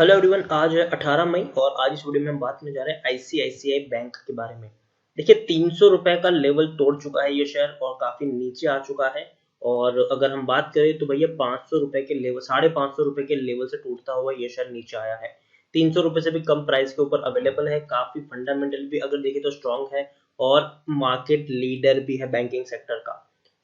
Hello everyone. आज है 18 मई और आज इस वीडियो में हम बात करने जा रहे हैं आईसीआईसीआई बैंक के बारे में। देखिए 300 रुपए का लेवल तोड़ चुका है ये शेयर और काफी नीचे आ चुका है। और अगर हम बात करें तो भैया 500 रुपए के लेवल 550 रुपए के लेवल से टूटता हुआ ये शेयर नीचे आया है। 300 रुपए से भी कम प्राइस के ऊपर अवेलेबल है। काफी फंडामेंटल भी अगर देखें तो स्ट्रांग है और मार्केट लीडर भी है बैंकिंग सेक्टर का।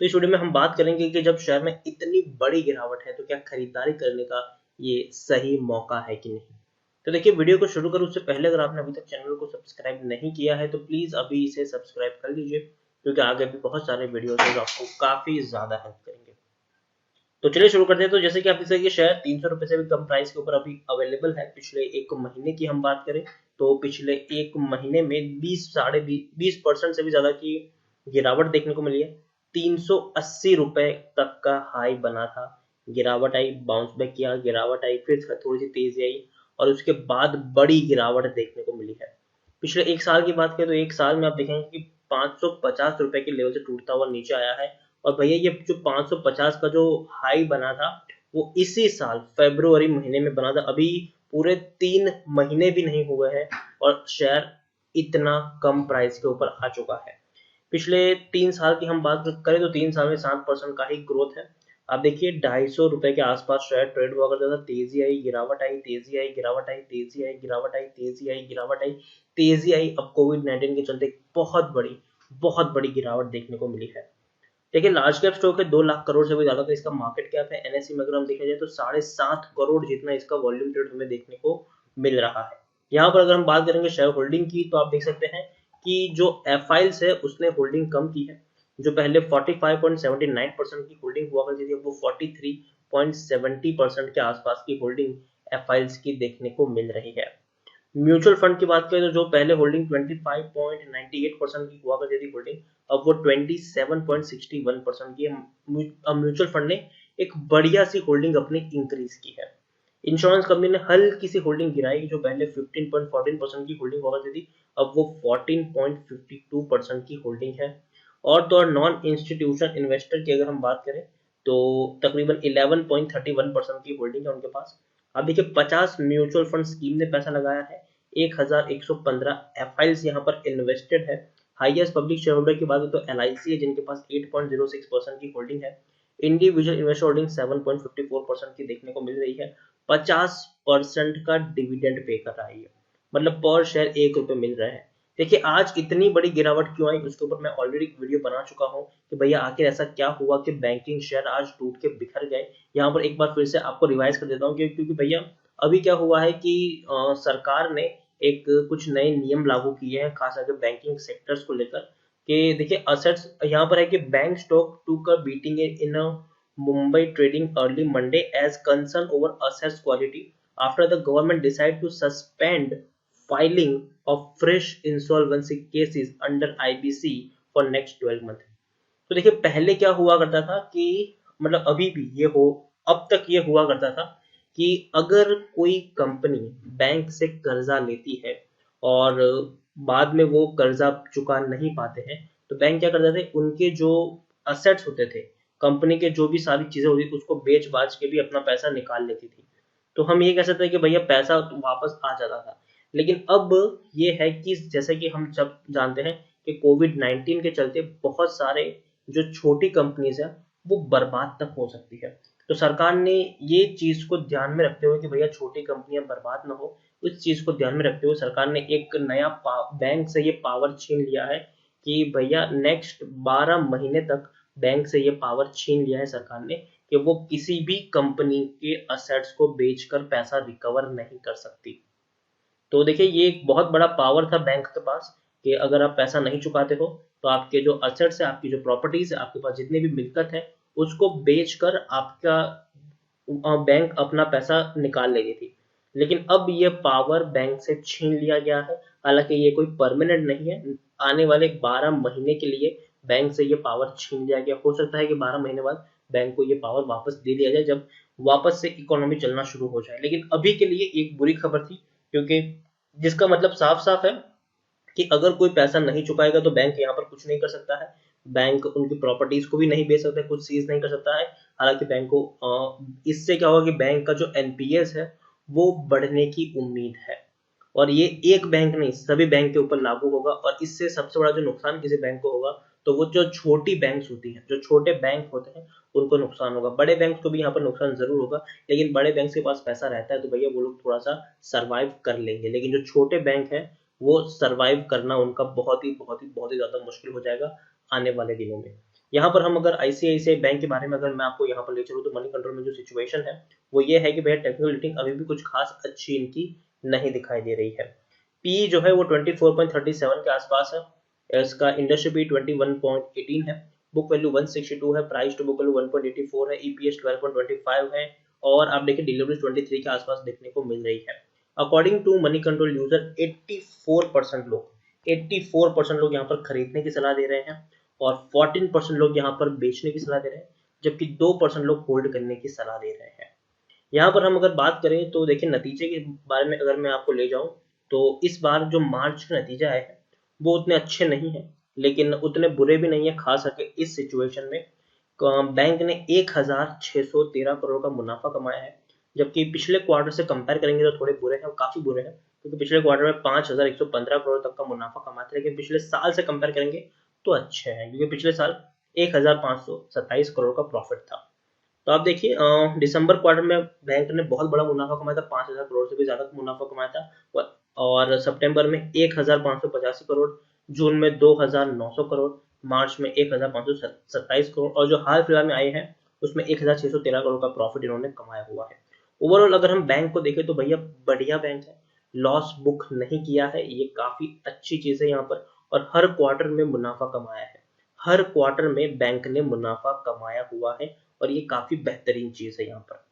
तो इस वीडियो में हम बात करेंगे कि जब शेयर में इतनी बड़ी गिरावट है तो क्या खरीदारी करने का ये सही मौका है कि नहीं। तो देखिए वीडियो को शुरू करूँ उससे पहले अगर आपने अभी तक चैनल को सब्सक्राइब नहीं किया है तो प्लीज अभी इसे सब्सक्राइब कर लीजिए, क्योंकि आगे भी बहुत सारे वीडियोस हैं जो आपको काफी ज्यादा हेल्प करेंगे। तो चलिए शुरू करते हैं। तो जैसे कि आप देख सकते हैं शेयर 300 रुपए से भी कम प्राइस के ऊपर अभी अवेलेबल है। पिछले एक महीने की हम बात करें तो पिछले एक महीने में 20% से भी ज्यादा की गिरावट देखने को मिली है। 380 रुपए तक का हाई बना था, गिरावट आई, बाउंस बैक किया, गिरावट आई, फिर थोड़ी सी तेजी आई और उसके बाद बड़ी गिरावट देखने को मिली है। पिछले एक साल की बात करें तो एक साल में आप देखेंगे कि 550 रुपए के लेवल से टूटता हुआ नीचे आया है। और भैया ये जो 550 का जो हाई बना था वो इसी साल फरवरी महीने में बना था। अभी पूरे 3 महीने भी नहीं हुए हैं और शेयर इतना कम प्राइस के ऊपर आ चुका है। पिछले 3 साल की हम बात करें तो 3 साल में 7% का ही ग्रोथ है। आप देखिए 250 रुपए के आसपास शेयर ट्रेड हुआ करता था। तेजी आई, गिरावट आई, तेजी आई, गिरावट आई, तेजी आई, गिरावट आई, तेजी आई, गिरावट आई, तेजी आई। अब कोविड-19 के चलते बहुत बड़ी गिरावट देखने को मिली है। देखिए लार्ज कैप स्टॉक है, 2 लाख करोड़ से भी ज्यादा का इसका मार्केट कैप है। एनएससी में अगर हम देखा जाए तो 7.5 करोड़ जितना इसका वॉल्यूम ट्रेड हमें देखने को मिल रहा है। यहाँ पर अगर हम बात करेंगे शेयर होल्डिंग की तो आप देख सकते हैं कि जो एफआईएल्स है उसने होल्डिंग कम की है। जो पहले 45.79% की होल्डिंग हुआ करती थी अब वो 43.70% के आसपास की होल्डिंग एफआईएल्स की देखने को मिल रही है। म्यूचुअल फंड की बात करें तो जो पहले होल्डिंग 25.98% की हुआ करती थी होल्डिंग अब वो 27.61% की है। म्यूचुअल फंड ने एक बढ़िया सी होल्डिंग अपनी इंक्रीज की है। इंश्योरेंस कंपनी ने हल्की सी होल्डिंग गिराई, जो पहले 15.14% की होल्डिंग हुआ करती थी अब वो 14.52% की होल्डिंग है। और तो और नॉन इंस्टीट्यूशन इन्वेस्टर की अगर हम बात करें तो तकरीबन 11.31% की होल्डिंग है उनके पास। अब देखिए 50 म्यूचुअल फंड स्कीम ने पैसा लगाया है, 1115 एफआईएल्स यहाँ पर इन्वेस्टेड है। हाईएस्ट पब्लिक शेयर होल्डर की बात करें तो एलआईसी है जिनके पास 8.06% की होल्डिंग है। इंडिविजुअल इन्वेस्टर होल्डिंग 7.54% की देखने को मिल रही है। 50% का डिविडेंड पे कर रहा है ये, मतलब पर शेयर 1 रुपए मिल रहा है। देखिए आज इतनी बड़ी गिरावट क्यों आई उसके ऊपर मैं ऑलरेडी वीडियो बना चुका हूँ कि भैया आखिर ऐसा क्या हुआ कि बैंकिंग शेयर आज टूट के बिखर गए। यहाँ पर एक बार फिर से आपको रिवाइज कर देता हूँ क्योंकि भैया अभी क्या हुआ है कि सरकार ने एक कुछ नए नियम लागू किए हैं खास करके बैंकिंग सेक्टर्स को लेकर। कि देखिए असेट्स यहाँ पर है कि bank stock took a beating in Mumbai trading early Monday as concern over assets quality after the government decided to suspend filing of fresh insolvency cases under IBC for next 12 month। तो देखिए पहले क्या हुआ करता था कि मतलब अभी भी ये हो अब तक ये हुआ करता था कि अगर कोई कंपनी बैंक से कर्जा लेती है और बाद में वो कर्जा चुका नहीं पाते हैं तो बैंक क्या करते थे, उनके जो असेट्स होते थे, कंपनी के जो भी सारी चीजें होती थी उसको बेच बाच के भी अपना पैसा निकाल लेती थी। तो हम ये कह सकते हैं कि भैया पैसा तो वापस आ जाता था। लेकिन अब ये है कि जैसे कि हम सब जानते हैं कि कोविड-19 के चलते बहुत सारे जो छोटी कंपनीज है वो बर्बाद तक हो सकती है। तो सरकार ने ये चीज को ध्यान में रखते हुए कि भैया छोटी कंपनियां बर्बाद ना हो, उस चीज को ध्यान में रखते हुए सरकार ने एक नया बैंक से ये पावर छीन लिया है कि भैया नेक्स्ट 12 महीने तक बैंक से ये पावर छीन लिया है सरकार ने कि वो किसी भी कंपनी के असेट्स को बेचकर पैसा रिकवर नहीं कर सकती। तो देखिए ये एक बहुत बड़ा पावर था बैंक के पास कि अगर आप पैसा नहीं चुकाते हो तो आपके जो असेट्स है, आपकी जो प्रॉपर्टीज है, आपके पास जितनी भी मिलकत है उसको बेचकर आपका बैंक अपना पैसा निकाल लेती थी। लेकिन अब ये पावर बैंक से छीन लिया गया है। हालांकि ये कोई परमानेंट नहीं है, आने वाले 12 महीने के लिए बैंक से ये पावर छीन लिया गया। हो सकता है कि 12 महीने बाद बैंक को ये पावर वापस दे दिया जाए जब वापस से इकोनॉमी चलना शुरू हो जाए। लेकिन अभी के लिए एक बुरी खबर थी क्योंकि जिसका मतलब साफ साफ है कि अगर कोई पैसा नहीं चुकाएगा तो बैंक यहाँ पर कुछ नहीं कर सकता है। बैंक उनकी प्रॉपर्टीज को भी नहीं बेच सकता है, कुछ सीज नहीं कर सकता है। हालांकि बैंक को इससे क्या होगा कि बैंक का जो एनपीएस है वो बढ़ने की उम्मीद है। और ये एक बैंक नहीं, सभी बैंक के ऊपर लागू होगा। और इससे सबसे बड़ा जो नुकसान किसी बैंक को होगा, तो वो जो छोटी बैंक्स होती हैं, जो छोटे बैंक होते हैं, उनको नुकसान होगा। बड़े बैंक को भी यहाँ पर नुकसान जरूर होगा, लेकिन बड़े बैंक के पास पैसा रहता है तो भैया वो लोग थोड़ा सा सरवाइव कर लेंगे। लेकिन जो छोटे बैंक हैं, वो सरवाइव करना उनका बहुत ही ज्यादा मुश्किल हो जाएगा आने वाले दिनों में। यहाँ पर हम अगर आईसीआईसीआई बैंक के बारे में अगर मैं आपको यहाँ पर ले चलूँ, तो मनी कंट्रोल में जो सिचुएशन है वो ये है कि भैया टेक्निकल रेटिंग अभी भी कुछ खास अच्छी इनकी नहीं दिखाई दे रही है। पी जो है वो 24.37 के आसपास है। इसका इंडस्ट्री पी 21.18 है। बुक वैल्यू 162 है। प्राइस टू बुक वैल्यू 1.84 है। ईपीएस 12.25 है। और आप देखिए डिलीवरी 23 के आसपास देखने को मिल रही है। According to Moneycontrol user 84% लोग यहाँ पर खरीदने की सलाह दे रहे हैं, और 14% लोग यहाँ पर बेचने की सलाह दे रहे हैं, जबकि 2% लोग होल्ड करने की सलाह दे रहे हैं। यहाँ पर हम अगर बात करें तो देखिए नतीजे के बारे में अगर मैं आपको ले जाऊं, तो इस बार जो मार्च का नतीजा है वो उतने अच्छे नहीं है, लेकिन उतने बुरे भी नहीं है। खास करके इस सिचुएशन में बैंक ने 1613 करोड़ का मुनाफा कमाया है, जबकि पिछले क्वार्टर से कंपेयर करेंगे तो थोड़े बुरे हैं, काफी बुरे हैं, क्योंकि पिछले क्वार्टर में 5115 करोड़ तक का मुनाफा कमाया था। लेकिन पिछले साल से कंपेयर करेंगे तो अच्छे हैं, क्योंकि पिछले साल 1527 करोड़ का प्रॉफिट था। तो आप देखिए दिसंबर क्वार्टर में बैंक ने बहुत बड़ा मुनाफा कमाया था, 5000 करोड़ से भी ज्यादा मुनाफा कमाया था। और सितंबर में 1585 करोड़, जून में 2900 करोड़, मार्च में 1527 करोड़, और जो हाल फिलहाल में आए हैं उसमें 1613 करोड़ का प्रॉफिट इन्होंने कमाया हुआ है। ओवरऑल अगर हम बैंक को देखें तो भैया बढ़िया बैंक है, लॉस बुक नहीं किया है, ये काफी अच्छी चीज है यहाँ पर। और हर क्वार्टर में मुनाफा कमाया है, हर क्वार्टर में बैंक ने मुनाफा कमाया हुआ है, और ये काफी बेहतरीन चीज है यहाँ पर।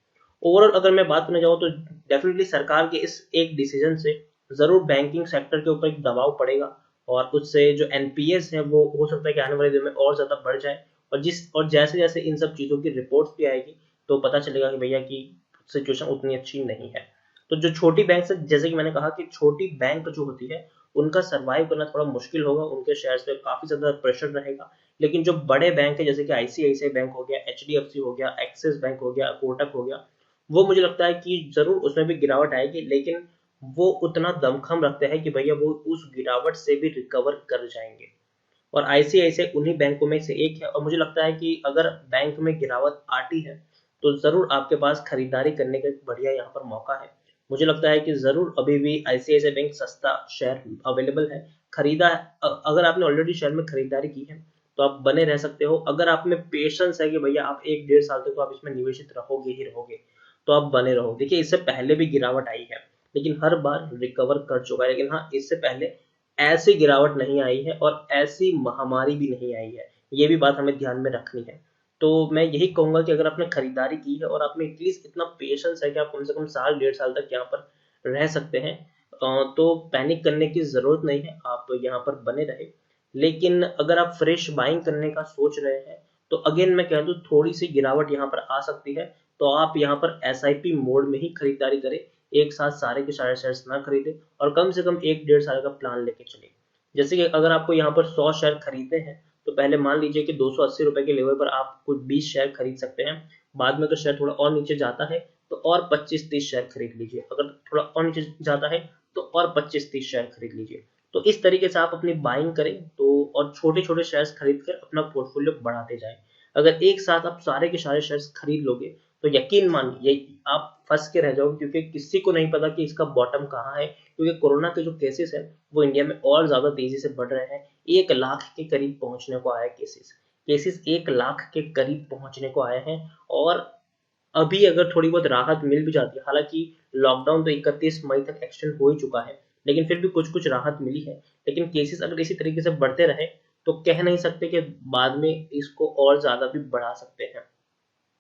ओवरऑल अगर मैं बात करने जाऊँ तो डेफिनेटली सरकार के इस एक डिसीजन से जरूर बैंकिंग सेक्टर के ऊपर एक दबाव पड़ेगा, और उससे जो एनपीएस है वो हो सकता है कि आने वाले दिन में और ज्यादा बढ़ जाए। और जैसे जैसे इन सब चीजों की रिपोर्ट्स भी आएगी, तो पता चलेगा कि भैया की सिचुएशन उतनी अच्छी नहीं है। तो जो छोटी बैंक है, जैसे कि मैंने कहा कि छोटी बैंक जो होती है उनका सरवाइव करना थोड़ा मुश्किल होगा, उनके शेयर्स पे काफी ज्यादा प्रेशर रहेगा। लेकिन जो बड़े बैंक है, जैसे कि आईसीआईसीआई बैंक हो गया, एचडीएफसी हो गया, एक्सिस बैंक हो गया, कोटक हो गया, वो मुझे लगता है कि जरूर उसमें भी गिरावट आएगी, लेकिन वो उतना दमखम रखते हैं कि भैया वो उस गिरावट से भी रिकवर कर जाएंगे। और आईसीआईसीआई उन्हीं बैंकों में से एक है, और मुझे लगता है कि अगर बैंक में गिरावट आती है तो जरूर आपके पास खरीदारी करने का एक बढ़िया यहाँ पर मौका है। मुझे लगता है कि जरूर अभी भी आईसीआईसीआई बैंक सस्ता शेयर अवेलेबल है, खरीदा अगर आपने ऑलरेडी शेयर में खरीदारी की है तो आप बने रह सकते हो। अगर आप में पेशेंस है कि भैया आप 1 डेढ़ साल तक तो आप इसमें निवेशित रहोगे ही रहोगे, तो आप बने रहो। देखिए इससे पहले भी गिरावट आई है, लेकिन हर बार रिकवर कर चुका है। लेकिन हाँ, इससे पहले ऐसी गिरावट नहीं आई है और ऐसी महामारी भी नहीं आई है, ये भी बात हमें ध्यान में रखनी है। तो मैं यही कहूंगा कि अगर आपने खरीदारी की है और आपने एटलीस्ट इतना पेशेंस है कि आप कम से कम साल 1.5 साल तक यहाँ पर रह सकते हैं, तो पैनिक करने की जरूरत नहीं है, आप यहाँ पर बने रहे। लेकिन अगर आप फ्रेश बाइंग करने का सोच रहे हैं, तो अगेन मैं कह दूं थोड़ी सी गिरावट यहाँ पर आ सकती है, तो आप यहाँ पर एसआईपी मोड में ही खरीदारी करें। एक साथ सारे के सारे शेयर्स ना खरीदे, और कम से कम 1 डेढ़ साल का प्लान लेके चले। जैसे कि अगर आपको यहाँ पर 100 शेयर खरीदने हैं, तो पहले मान लीजिए कि 280 रुपए के लेवल पर आप कुछ 20 शेयर खरीद सकते हैं। बाद में तो शेयर थोड़ा और नीचे जाता है तो और 25-30 शेयर खरीद लीजिए, अगर थोड़ा और नीचे जाता है तो और 25-30 शेयर खरीद लीजिए। तो इस तरीके से आप अपनी बाइंग करें, तो और छोटे छोटे शेयर्स खरीद कर अपना पोर्टफोलियो बढ़ाते जाएं। अगर एक साथ आप सारे के सारे शेयर्स खरीद लोगे, तो यकीन मानिए आप फंस के रह जाओगे, क्योंकि किसी को नहीं पता कि इसका बॉटम कहाँ है। क्योंकि कोरोना के जो केसेस है वो इंडिया में और ज्यादा तेजी से बढ़ रहे हैं, 1 लाख के करीब पहुंचने को आया केसेस। केसेस 1 लाख के करीब पहुंचने को आए हैं। और अभी अगर थोड़ी बहुत राहत मिल भी जाती है, हालांकि लॉकडाउन तो 31 मई तक एक्सटेंड हो ही चुका है, लेकिन फिर भी कुछ कुछ राहत मिली है। लेकिन केसेस अगर इसी तरीके से बढ़ते रहे तो कह नहीं सकते कि बाद में इसको और ज्यादा भी बढ़ा सकते हैं।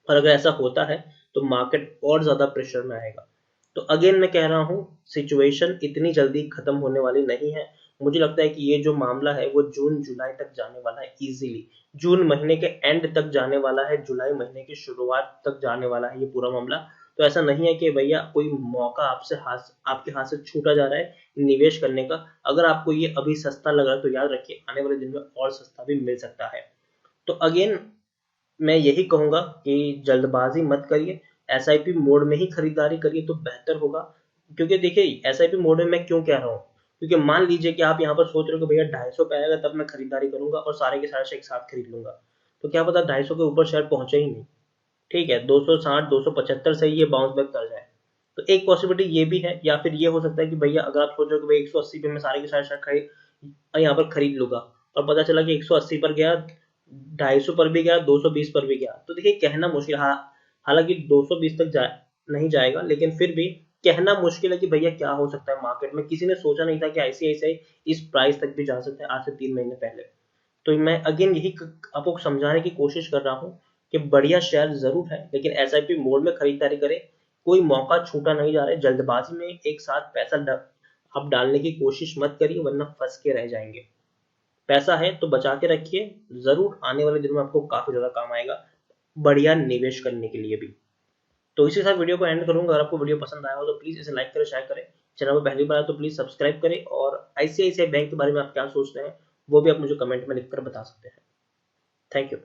और अगर ऐसा होता है तो मार्केट और ज्यादा प्रेशर में आएगा। तो अगेन मैं कह रहा हूँ सिचुएशन इतनी जल्दी खत्म होने वाली नहीं है। मुझे लगता है कि ये जो मामला है वो जून जुलाई तक जाने वाला है इजीली। जून महीने के एंड तक जाने वाला है, जुलाई महीने की शुरुआत तक जाने वाला है ये पूरा मामला। तो ऐसा नहीं है कि भैया कोई मौका आपके हाथ से छूटा जा रहा है निवेश करने का। अगर आपको ये अभी सस्ता लग रहा है तो याद रखिए आने वाले दिन में और सस्ता भी मिल सकता है। तो अगेन मैं यही कहूंगा कि जल्दबाजी मत करिए, SIP मोड में ही खरीदारी करिए तो बेहतर होगा। क्योंकि देखिए SIP मोड में मैं क्यों कह रहा हूँ, क्योंकि मान लीजिए कि आप यहाँ पर सोच रहे हो कि भैया 250 पे आएगा तब मैं खरीदारी करूंगा और सारे के सारे शेयर एक साथ खरीद लूंगा, तो क्या पता 250 के ऊपर शेयर पहुंचे ही नहीं, ठीक है, 260 275 से ही ये बाउंस बैक कर जाए। तो एक पॉसिबिलिटी ये भी है, या फिर ये हो सकता है कि भैया अगर आप सोच रहे हो कि भाई 180 पे मैं सारे के सारे शेयर खरीद यहाँ पर खरीद लूंगा, और पता चला कि 180 पर गया, 250 पर भी गया, 220 पर भी गया, तो देखिए कहना मुश्किल, हालांकि 220 तक नहीं जाएगा, लेकिन फिर भी कहना मुश्किल है कि भैया क्या हो सकता है मार्केट में। किसी ने सोचा नहीं था कि ICICI इस प्राइस तक भी जा सकता है आज से 3 महीने पहले। तो मैं अगेन यही आपको समझाने की कोशिश कर रहा हूँ कि बढ़िया शेयर जरूर है, लेकिन SIP मोड में खरीदारी करें, कोई मौका छूटा नहीं जा रहा है। जल्दबाजी में एक साथ पैसा आप डालने की कोशिश मत करिए, वरना फंस के रह जाएंगे। पैसा है तो बचा के रखिए, जरूर आने वाले दिनों में आपको काफी ज्यादा काम आएगा, बढ़िया निवेश करने के लिए भी। तो इसी के साथ वीडियो को एंड करूंगा। अगर आपको वीडियो पसंद आया हो तो प्लीज इसे लाइक करें, शेयर करें, चैनल पर पहली बार आए तो प्लीज सब्सक्राइब करें, और ICICI बैंक के बारे में आप क्या सोचते हैं वो भी आप मुझे कमेंट में लिखकर बता सकते हैं। Thank you.